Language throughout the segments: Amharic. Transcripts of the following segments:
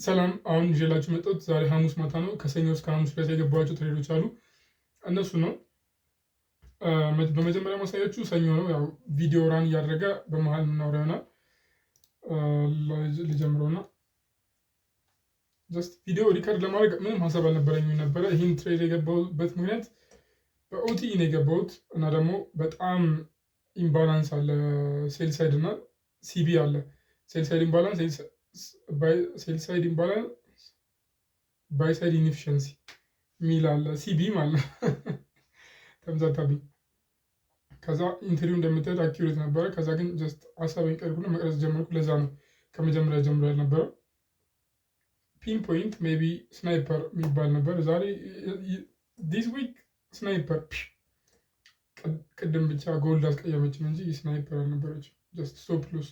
ሰላም አሁን ይዤላችሁ መጣሁት። ዛሬ ሐሙስ ማታ ነው። ከሰኞ እስከ ሐሙስ ድረስ የገባኋቸው ትሬዶች አሉ። እነሱ ነው በመጀመሪያ ማሳያችሁ ሰኞ ነው። ያው ቪዲዮ ራን እያደረገ በመሀል የምናወራ ይሆናል። ልጀምረውና ጀስት ቪዲዮ ሪከርድ ለማድረግ ምንም ሀሳብ አልነበረኝም ነበረ። ይህን ትሬድ የገባሁበት ምክንያት በኦቲ ነው የገባሁት እና ደግሞ በጣም ኢምባላንስ አለ። ሴል ሳይድ እና ሲቢ አለ። ሴል ሳይድ ኢምባላንስ ሴልሳይድ ኢምባላንስ ባይሳይድ ኢንኤፊሽንሲ ሚል አለ። ሲቢ ማለት ተምዛታብኝ። ከዛ ኢንተርቪው እንደምታዩት አኪሬት ነበረ። ከዛ ግን ጀስት ሀሳቤን ቀርኩና መቅረጽ ጀመርኩ። ለዛ ነው ከመጀመሪያ ጀምሮ ያልነበረ። ፒን ፖይንት ሜይ ቢ ስናይፐር የሚባል ነበር ዛሬ ዲስ ዊክ ስናይፐር። ቅድም ብቻ ጎልድ አስቀየመችን እንጂ ስናይፐር አልነበረችም። ጀስት ስቶፕ ሎስ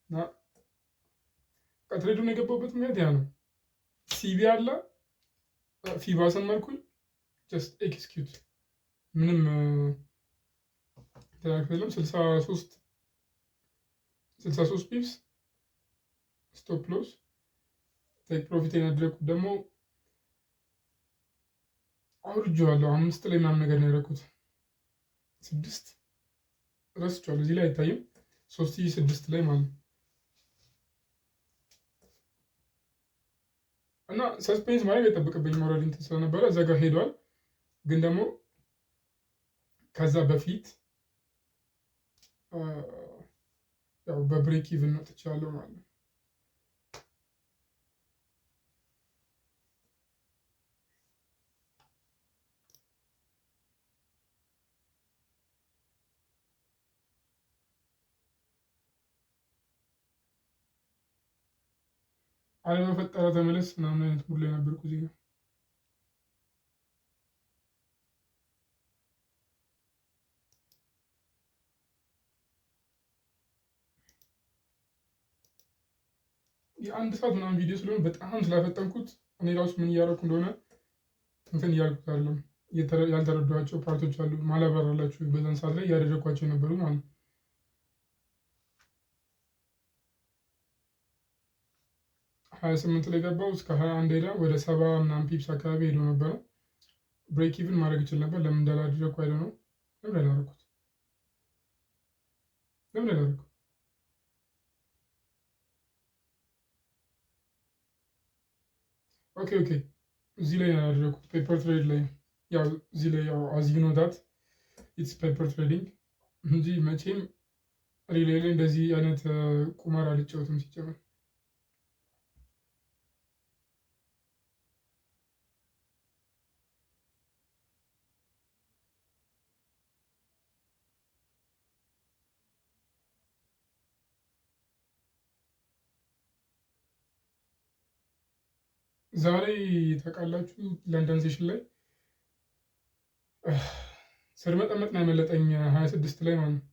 እና ትሬዱን የገባሁበት ምክንያት ያ ነው። ሲቢ አለ ፊባ ሰመርኩኝ። ጀስት ኤክስኪዩት ምንም ተላክተለም 63 ፒፕስ ስቶፕ ሎስ ቴክ ፕሮፊት ያደረኩት ደግሞ አውርጄዋለሁ። 5 ላይ ምናምን ነገር ነው ያደረኩት። 6 ረስቼዋለሁ። እዚህ ላይ አይታይም። 3006 ላይ ማለት ነው። እና ሰስፔንስ ማድረግ አይጠበቅብኝም። ኦልሬዲ እንትን ስለነበረ እዛ ጋር ሄዷል። ግን ደግሞ ከዛ በፊት ያው በብሬክ ኢቭን ወጥቻለሁ ማለት ነው። አለመፈጠረ ተመለስ ምናምን አይነት ሙድ ላይ ነበርኩ እዚህ ጋር። የአንድ ሰዓት ምናምን ቪዲዮ ስለሆነ በጣም ስላፈጠንኩት እኔ ራሱ ምን እያደረኩ እንደሆነ እንትን እያልኩት አይደለም። ያልተረዷቸው ፓርቶች አሉ ማላበራላችሁ በዛን ሰዓት ላይ እያደረኳቸው የነበሩ ማለት ነው። 28 ላይ ገባው እስከ 21 ሄዳ ወደ 70 ምናምን ፒፕስ አካባቢ ሄዶ ነበረ። ብሬክ ኢቭን ማድረግ ይችል ነበር። ለምን እንዳላደረኩ አይደል ነው። ለምን አላደረኩት? ለምን አላደረኩት? ኦኬ እዚህ ላይ ያደረኩት ፔፐር ትሬድ ላይ ያው እዚህ ላይ ያው አዝ ዩ ኖ ዳት ኢትስ ፔፐር ትሬዲንግ እንጂ መቼም ሪሌ ላይ እንደዚህ አይነት ቁማር አልጫወትም ሲጀመር። ዛሬ ታውቃላችሁ ለንደን ሴሽን ላይ ስርመጠመጥ ነው ያመለጠኝ 26 ላይ ማለት ነው።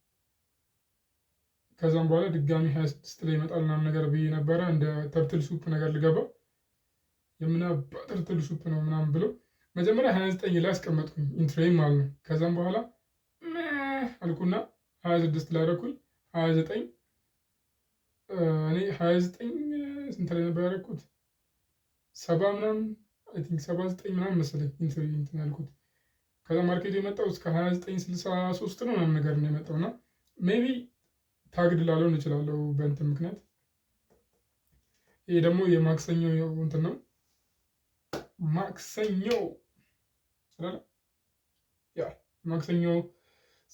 ከዛም በኋላ ድጋሚ 26 ላይ ይመጣል ምናምን ነገር ብዬ ነበረ። እንደ ተርትል ሱፕ ነገር ልገባ የምናባ ተርትል ሱፕ ነው ምናምን ብሎ መጀመሪያ 29 ላይ አስቀመጥኩኝ ኢንትሬም ማለት ነው። ከዛም በኋላ አልኩና 26 ላይ አደረኩኝ። 29 እኔ 29 ስንት ላይ ነበር ያደረኩት? 70 ምናምን አይ ቲንክ 79 ምናምን መሰለኝ እንትን ያልኩት። ከዛ ማርኬቱ የመጣው እስከ 2963 ነው ምናምን ነገር ነው የመጣው እና ሜቢ ታግድ ላለውን እችላለሁ በእንትን ምክንያት። ይሄ ደግሞ የማክሰኞ እንትን ነው። ማክሰኞ ያ ማክሰኞ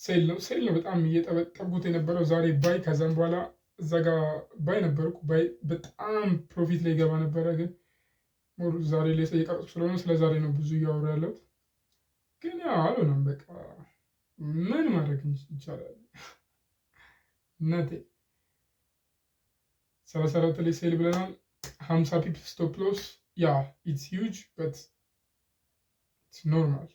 ሴል ነው። በጣም እየጠበጠብኩት የነበረው ዛሬ ባይ። ከዛም በኋላ እዛ ጋር ባይ ነበርኩ። ባይ በጣም ፕሮፊት ላይ ገባ ነበረ። ግን ዛሬ ላይ የቀረጽኩ ስለሆነ ስለ ዛሬ ነው ብዙ እያወሩ ያለሁት። ግን ያው አልሆነም። በቃ ምን ማድረግ ይቻላል? እናቴ 34 ላይ ሴል ብለናል። 50 ፒፕ ስቶፕ ሎስ ያ ኢትስ ሂውጅ በት ኢትስ ኖርማል።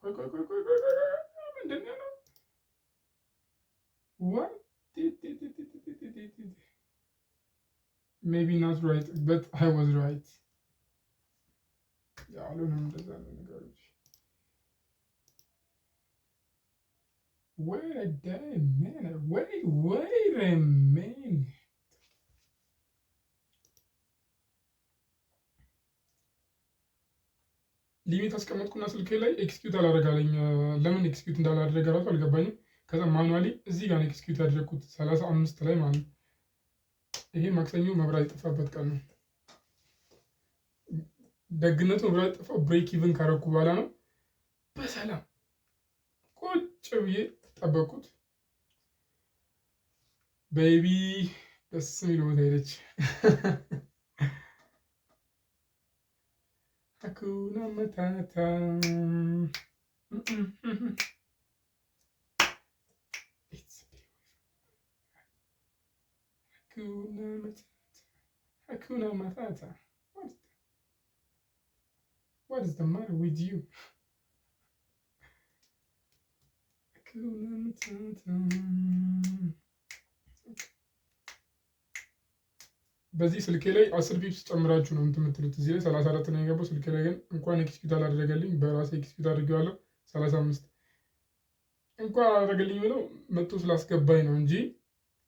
ቆይ ምንድን ነው? What? Maybe not right, but I was right. አልሆነም እንደዛ ነው ነገሮች። Wait a damn minute. Wait a minute. ሊሚት አስቀመጥኩና ስልኬ ላይ ኤክስኪዩት አላደረጋለኝ። ለምን ኤክስኪዩት እንዳላደረገ ራሱ አልገባኝም። ከዛ ማኑዋሊ እዚህ ጋር ኤክስኪዩት ያደረግኩት 35 ላይ ማለት ነው። ይሄ ማክሰኞ መብራት የጠፋበት ቀን ነው። ደግነቱ መብራት የጠፋው ብሬክ ኢቭን ካረኩ በኋላ ነው። በሰላም ቁጭ ብዬ ጠበቅኩት። ቤቢ ደስ የሚል ቦታ ሄደች። ሀኩና መታታ Hakuna Matata. What is the matter with you? Hakuna Matata. በዚህ ስልኬ ላይ 10 ፒፕስ ጨምራችሁ ነው የምትሉት። እዚህ ላይ 34 ነው የገባው። ስልኬ ላይ ግን እንኳን ኤክስኪዩት አላደረገልኝ፣ በራሴ ኤክስኪዩት አድርጌዋለሁ። 35 እንኳን አላደረገልኝ ብለው መጥቶ ስላስገባኝ ነው እንጂ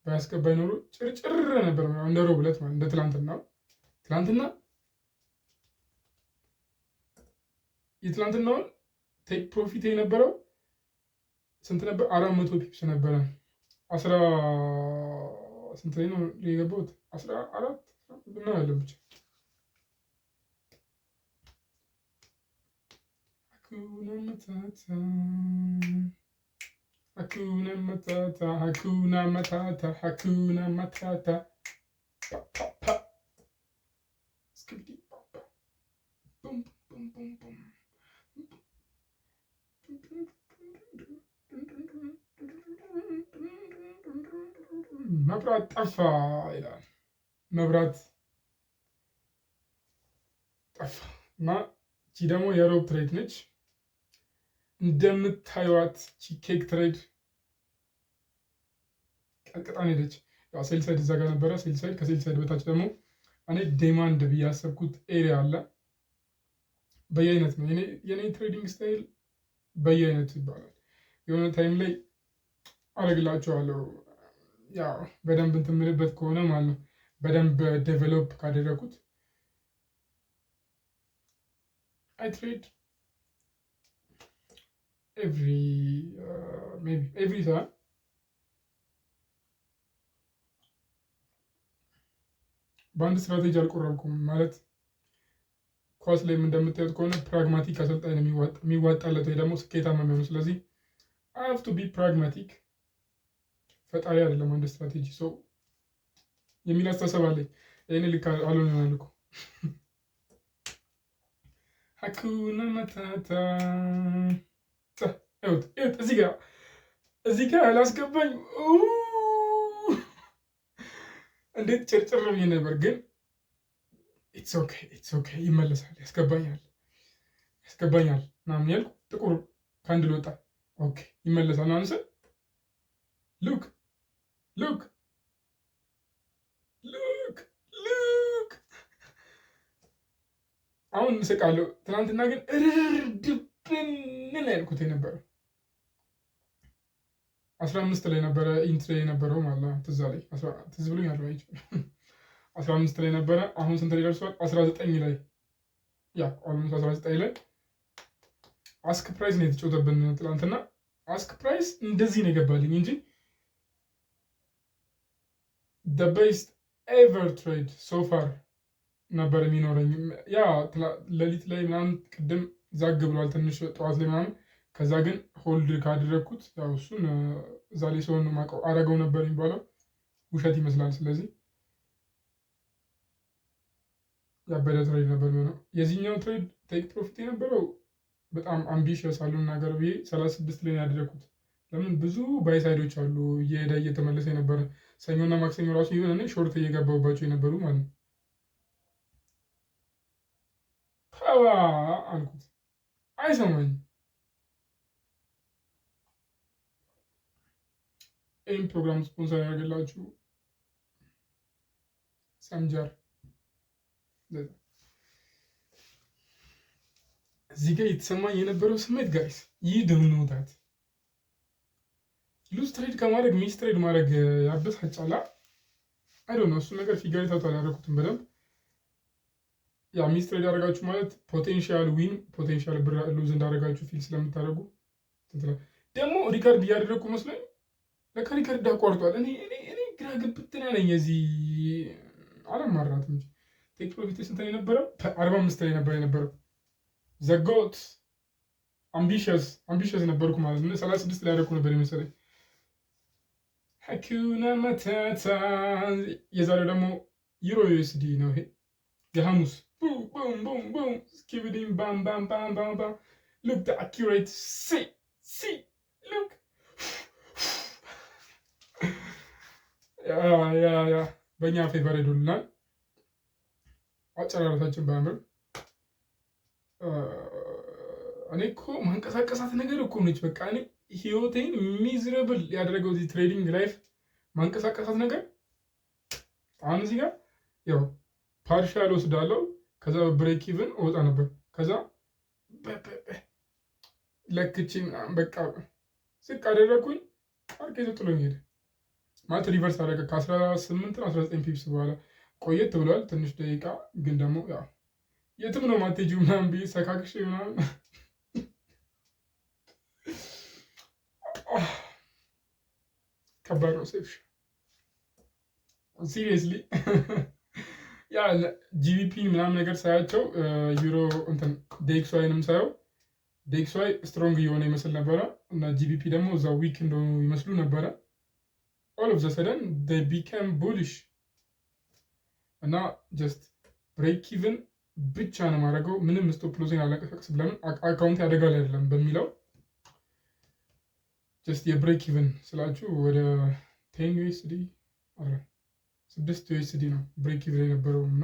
ባያስገባኝ ኖሮ ጭርጭር ነበር። እንደ ሮብ ዕለት ማለት እንደ ትላንትና የትላንትናውን ቴክ ፕሮፊት የነበረው ስንት ነበር? 400 ፒፕስ ነበረ። 10 ስንት ላይ ነው የገባሁት? 14 ነው ያለው ብቻ። Hakuna Matata, Hakuna Matata, Hakuna Matata. Pa, pa, pa. Skibbity, pa, pa. Boom, boom, boom, boom. መብራት ጠፋ ይላል። መብራት ጠፋ እና እቺ ደግሞ የሮብ ትሬድ ነች። እንደምታዩት ኬክ ትሬድ ቀጥቅጣን ሄደች። ያው ሴል ሳይድ እዛ ጋር ነበረ። ሴል ሳይድ ከሴል ሳይድ በታች ደግሞ እኔ ዴማንድ ብዬ ያሰብኩት ኤሪያ አለ። በየአይነት ነው የኔ ትሬዲንግ ስታይል፣ በየአይነት ይባላል። የሆነ ታይም ላይ አደርግላችኋለሁ። ያው በደንብ እንትን የምልበት ከሆነ ማለት ነው፣ በደንብ ዴቨሎፕ ካደረኩት አይ ትሬድ ኤቭሪ ሰዓት በአንድ ስትራቴጂ አልቆረብኩም። ማለት ኳስ ላይም እንደምታዩት ከሆነ ፕራግማቲክ አሰልጣኝ ነው የሚዋጣለት ወይ ደግሞ ስኬታማ የሚሆኑ። ስለዚህ አይ ሃቭ ቱ ቢ ፕራግማቲክ። ፈጣሪ አይደለም አንድ ስትራቴጂ ሰው የሚል አስተሳሰብ አለኝ። ይህን ልክ አልሆነ ያልኩ ሀኩና መታታ እዚህ ጋር አላስገባኝ። እንዴት ጭርጭር ብዬ ነበር፣ ግን ኢትስ ኦኬ ይመለሳል፣ ያስገባኛል ምናምን ያልኩ ጥቁር ካንድል ወጣ። ኦኬ ይመለሳል ምናምን ስል ሉክ አሁን እንስቃለሁ። ትናንትና ግን ድብንን ያልኩት የነበረው 15 ላይ ነበረ ኢንትሬ የነበረው ማለት ነው። ትዝ ብሎኝ ያለው 15 ላይ ነበረ። አሁን ስንት ላይ ደርሷል? 19 ላይ ኦልሞስት 19 ላይ አስክ ፕራይስ ነው የተጫወተብን ትናንትና። አስክ ፕራይስ እንደዚህ ነው የገባልኝ እንጂ the best ever trade so far ነበር የሚኖረኝ። ያ ሌሊት ላይ ምናምን ቅድም ዛግ ብሏል ትንሽ ጠዋት ላይ ምናምን። ከዛ ግን ሆልድ ካደረግኩት ያው እሱን እዛ ላይ ሰውን ማቀው አረገው ነበር የሚባለው ውሸት ይመስላል። ስለዚህ ያበደ ትሬድ ነበር የሚሆነው። የዚህኛው ትሬድ ቴክ ፕሮፊት የነበረው በጣም አምቢሽየስ አሉን ነገር ብዬ 36 ላይ ያደረግኩት። ለምን ብዙ ባይሳይዶች አሉ እየሄደ እየተመለሰ የነበረ ሰኞና ማክሰኞ ራሱ ይሆን ሾርት እየገባባቸው የነበሩ ማለት ነው። ተዋ አልኩት፣ አይሰማኝ። ይህም ፕሮግራም ስፖንሰር ያደርግላችሁ ሰምጃር እዚህ ጋር የተሰማኝ የነበረው ስሜት ጋይስ ይህ ደምኖታት ሉዝ ትሬድ ከማድረግ ሚስ ትሬድ ማድረግ ያበሳጫላ። አይ ዶንት ኖ እሱ ነገር ፊገር ታውት አላደረኩትም በደንብ። ያ ሚስ ትሬድ ያደረጋችሁ ማለት ፖቴንሻል ዊን ፖቴንሻል ብር ሉዝ እንዳደረጋችሁ ፊል ስለምታደርጉ ደግሞ ሪካርድ እያደረግኩ መስሎኝ ለካ ሪካርድ አቋርጧል። እኔ ግራ ገብቶኝ ነኝ። እዚህ አላማራትም እንጂ ቴክ ፕሮፊት ስንት ነው የነበረው? 45 ላይ ነበር የነበረው። ዘጎት አምቢሽስ ነበርኩ ማለት ነው። 36 ላይ ያደረኩ ነበር የመሰለኝ። ሀኪና መተታ የዛሬው ደግሞ ዩሮ ዩኤስዲ ነው። ይሄ የሐሙስ ቡም ቡም ቡም ቡም ስኪቢዲም ባም ባም ባም ባም ባም ሉክ ዘ አኪሬት ሲ ሉክ ያ በእኛ ፌቨር ሄዱልናል። አጨራረሳችን ባያምርም እኔ እኮ ማንቀሳቀሳት ነገር እኮ ነች። በቃ እኔ ህይወቴን ሚዝረብል ያደረገው እዚህ ትሬዲንግ ላይፍ ማንቀሳቀሳት ነገር። አሁን እዚህ ጋር ያው ፓርሻል ወስዳለው፣ ከዛ ብሬክ ኢቭን እወጣ ነበር፣ ከዛ ለክቼ ምናምን በቃ ዝቅ አደረግኩኝ። አርኬዞ ጥሎኝ ሄደ ማለት ሪቨርስ አደረገ። ከ18 19 ፒፕስ በኋላ ቆየት ብሏል ትንሽ ደቂቃ፣ ግን ደግሞ ያው የትም ነው ማቴጂው ምናምን ብዬ ሰካክሽ ምናምን ከባድ ነው ሴፍሽ ሲሪየስሊ። ያ ጂቢፒ ምናምን ነገር ሳያቸው ዩሮ እንትን ዴክስዋይንም ሳየው ዴክስዋይ ስትሮንግ እየሆነ ይመስል ነበረ እና ጂቢፒ ደግሞ እዛ ዊክ እንደሆኑ ይመስሉ ነበረ። ኦል ኦፍ ዘ ሰደን they became bullish እና ጀስት ብሬክ ኢቭን ብቻ ነው ማድረገው። ምንም ስቶፕ ሎዜን አላንቀሳቀስም። ለምን አካውንት ያደጋል አይደለም በሚለው ጀስት የብሬክ ኢቭን ስላችሁ ወደ 10 ዩኤስዲ 6 ዩኤስዲ ነው ብሬክ ኢቭን የነበረው እና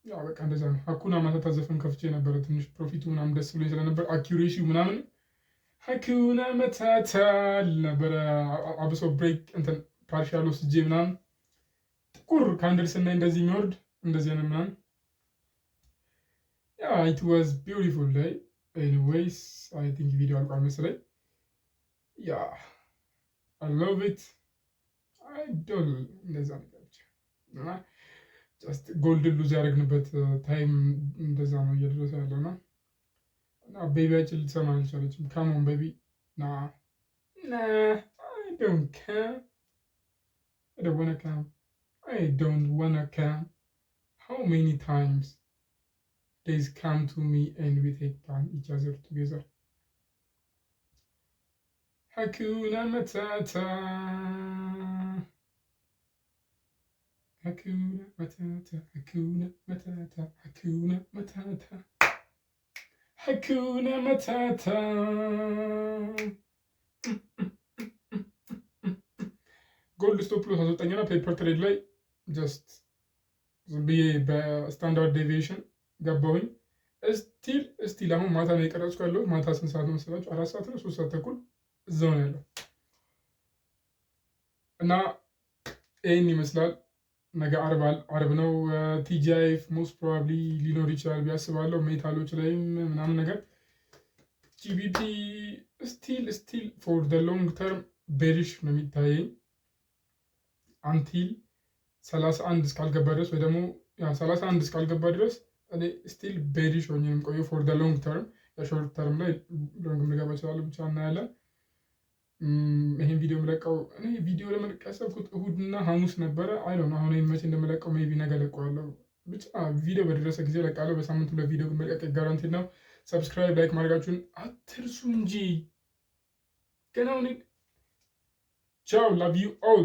ያ በቃ እንደዛ ነው። ሀኩና ማታታ ዘፈን ከፍቼ ነበረ ትንሽ ፕሮፊቱ ምናምን ደስ ብሎኝ ስለነበር አኪሬሲው ምናምን ሀኩና መታታ ነበረ። አብሶ ብሬክ እንትን ፓርሻል ወስጄ ምናምን ጥቁር ካንድል ስናይ እንደዚህ የሚወርድ እንደዚህ አይነት ምናምን ያ ኢት ዋዝ ቢዩቲፉል ዴይ። ኤኒዌይስ አይ ቲንክ ቪዲዮ አልቋል መሰለኝ። ያ አይ ሎቭ ኢት አይ ዶንት እንደዛ ነገር ብቻ እና ጀስት ጎልድ ሉዝ ያደረግንበት ታይም እንደዛ ነው እየደረሰ ያለውና እና ቤቢያችን ልትሰማ አልቻለችም። ካሞን ቤቢ ና አይ ዶንት ካም I don't wanna come. I don't wanna come. How many times they come to me and we take time each other together? Hakuna Matata. Hakuna Matata. Hakuna Matata. Hakuna Matata. Hakuna Matata. ጎልድ ስቶፕ ሎስ አስወጣኝና ፔፐር ትሬድ ላይ ጀስት ዝም ብዬ በስታንዳርድ ዴቪዬሽን ገባሁኝ። እስቲል አሁን ማታ ነው የቀረጽኩ ያለሁት። ማታ ስንት ሰዓት ነው መሰላችሁ? 4 ሰዓት ነው 3 ሰዓት ተኩል እዛው ነው ያለው እና ይህን ይመስላል። ነገ አርብ ነው። ቲጂአይፍ ሞስት ፕሮባብሊ ሊኖር ይችላል ቢያስባለሁ። ሜታሎች ላይም ምናምን ነገር ጂቢፒ ስቲል ፎር ደ ሎንግ ተርም ቤሪሽ ነው የሚታየኝ አንቲል 31 እስካልገባ ድረስ ወይ ደግሞ 31 እስካልገባ ድረስ እኔ ስቲል ቤሪሽ ሆኜ የምቆየው ፎር ደ ሎንግ ተርም። የሾርት ተርም ላይ ሎንግም ልገባ እችላለሁ፣ ብቻ እናያለን። ይሄን ቪዲዮ የምለቀው እኔ ቪዲዮ ለመልቀቅ ያሰብኩት እሁድና ሐሙስ ነበረ። አይ ነው አሁን መቼ እንደምለቀው ሜይ ቢ ነገ ለቀዋለሁ። ብቻ ቪዲዮ በደረሰ ጊዜ ለቃለሁ። በሳምንቱ ለቪዲዮ መልቀቅ ጋራንቲ ነው። ሰብስክራይብ ላይክ ማድረጋችሁን አትርሱ እንጂ ገና ቻው ላቭ ዩ ኦል